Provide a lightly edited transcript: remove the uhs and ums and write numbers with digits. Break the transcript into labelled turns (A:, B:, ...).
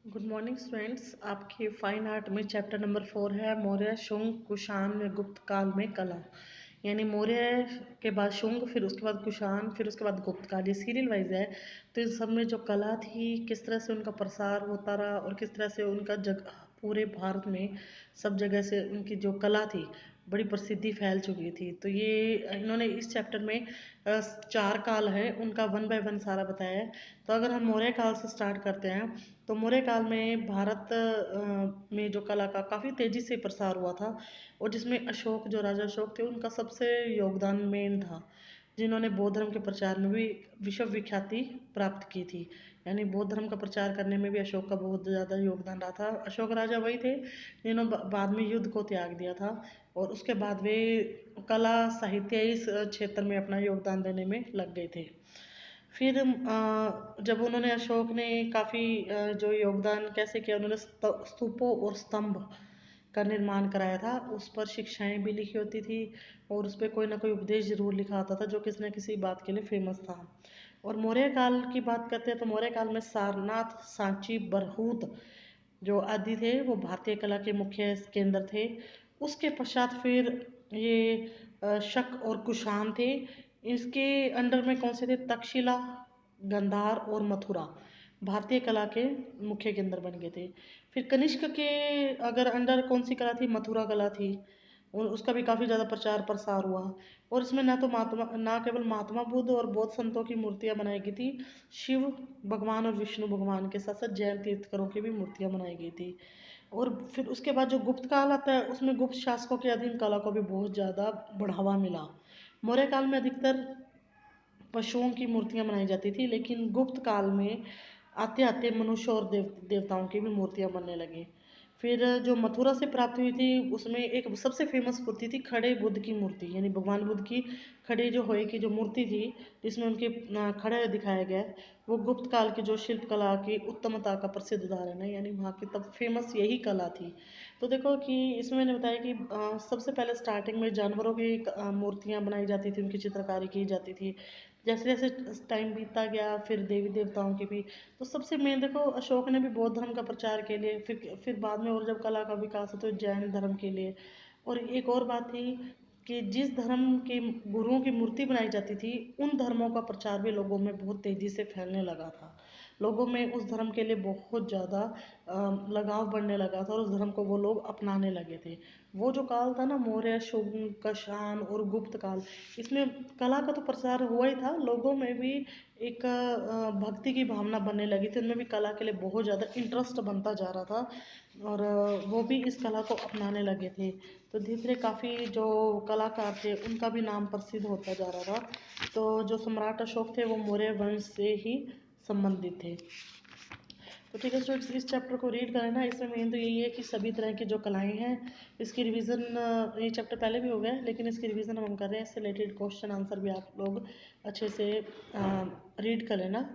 A: Good morning students. आपके fine art में chapter number 4 है मौर्य शुंग कुषाण में गुप्त काल में कला। यानी मौर्य के बाद शुंग, फिर उसके बाद कुषाण, फिर उसके बाद गुप्त काल। ये सीरियल वाइज है। तो इस सब में जो कला थी, किस तरह से उनका प्रसार होता रहा और किस तरह से उनका पूरे भारत में सब जगह से उनकी जो कला थी बड़ी प्रसिद्धि फैल चुकी थी। तो ये इन्होंने इस चैप्टर में 4 काल है, उनका वन बाय वन सारा बताया है। तो अगर हम मौर्य काल से स्टार्ट करते हैं तो मौर्य काल में भारत में जो कला का काफ़ी तेज़ी से प्रसार हुआ था, और जिसमें अशोक, जो राजा अशोक थे, उनका सबसे योगदान मेन था, जिन्होंने बौद्ध धर्म के प्रचार में भी विश्व विख्याति प्राप्त की थी। यानी बौद्ध धर्म का प्रचार करने में भी अशोक का बहुत ज़्यादा योगदान रहा था। अशोक राजा वही थे जिन्होंने बाद में युद्ध को त्याग दिया था, और उसके बाद वे कला साहित्य इस क्षेत्र में अपना योगदान देने में लग गए थे। फिर जब उन्होंने अशोक ने काफ़ी जो योगदान कैसे किया, उन्होंने स्तूपों और स्तंभ का निर्माण कराया था, उस पर शिक्षाएं भी लिखी होती थी, और उस पर कोई ना कोई उपदेश जरूर लिखा आता था जो किसी न किसी बात के लिए फेमस था। और मौर्य काल की बात करते हैं तो मौर्य काल में सारनाथ, सांची, बरहूत जो आदि थे वो भारतीय कला के मुख्य केंद्र थे। उसके पश्चात फिर ये शक और कुषाण थे। इसके अंडर में कौन से थे? तक्षशिला, गंधार और मथुरा भारतीय कला के मुख्य केंद्र बन गए थे। फिर कनिष्क के अगर अंडर कौन सी कला थी? मथुरा कला थी, और उसका भी काफ़ी ज़्यादा प्रचार प्रसार हुआ। और इसमें ना केवल महात्मा बुद्ध और बौद्ध संतों की मूर्तियाँ बनाई गई थी, शिव भगवान और विष्णु भगवान के साथ साथ जैन तीर्थकरों की भी मूर्तियाँ बनाई गई थी। और फिर उसके बाद जो गुप्त काल आता है, उसमें गुप्त शासकों के अधीन कला को भी बहुत ज़्यादा बढ़ावा मिला। मौर्य काल में अधिकतर पशुओं की मूर्तियाँ बनाई जाती थी, लेकिन गुप्त काल में आते आते मनुष्य और देवताओं की भी मूर्तियाँ बनने लगी। फिर जो मथुरा से प्राप्त हुई थी, उसमें एक सबसे फेमस मूर्ति थी खड़े बुद्ध की मूर्ति, यानी भगवान बुद्ध की खड़े जो होए की जो मूर्ति थी, जिसमें उनके खड़े दिखाया गया है, वो गुप्त काल की जो शिल्प कला की उत्तमता का प्रसिद्ध उदाहरण है। यानी वहाँ की तब फेमस यही कला थी। तो देखो कि इसमें मैंने बताया कि सबसे पहले स्टार्टिंग में जानवरों की मूर्तियाँ बनाई जाती थी, उनकी चित्रकारी की जाती थी। जैसे जैसे टाइम बीतता गया, फिर देवी देवताओं की भी। तो सबसे मेन देखो, अशोक ने भी बौद्ध धर्म का प्रचार के लिए, फिर बाद में और जब कला का विकास हो तो जैन धर्म के लिए। और एक और बात थी कि जिस धर्म के गुरुओं की मूर्ति बनाई जाती थी, उन धर्मों का प्रचार भी लोगों में बहुत तेजी से फैलने लगा था। लोगों में उस धर्म के लिए बहुत ज़्यादा लगाव बढ़ने लगा था, और उस धर्म को वो लोग अपनाने लगे थे। वो जो काल था ना, मौर्य, शुंग, कुषाण और गुप्त काल, इसमें कला का तो प्रसार हुआ ही था, लोगों में भी एक भक्ति की भावना बनने लगी थी, उनमें भी कला के लिए बहुत ज़्यादा इंटरेस्ट बनता जा रहा था, और वो भी इस कला को अपनाने लगे थे। तो धीरे धीरे काफ़ी जो कलाकार थे उनका भी नाम प्रसिद्ध होता जा रहा था। तो जो सम्राट अशोक थे वो मौर्य वंश से ही संबंधित थे। तो ठीक है स्टूडेंट्स, इस चैप्टर को रीड करना। इसमें मेन तो यही है कि सभी तरह की जो कलाएं हैं, इसकी रिवीजन, ये चैप्टर पहले भी हो गया है लेकिन इसकी रिवीजन हम कर रहे हैं। इससे रिलेटेड क्वेश्चन आंसर भी आप लोग अच्छे से रीड कर लेना।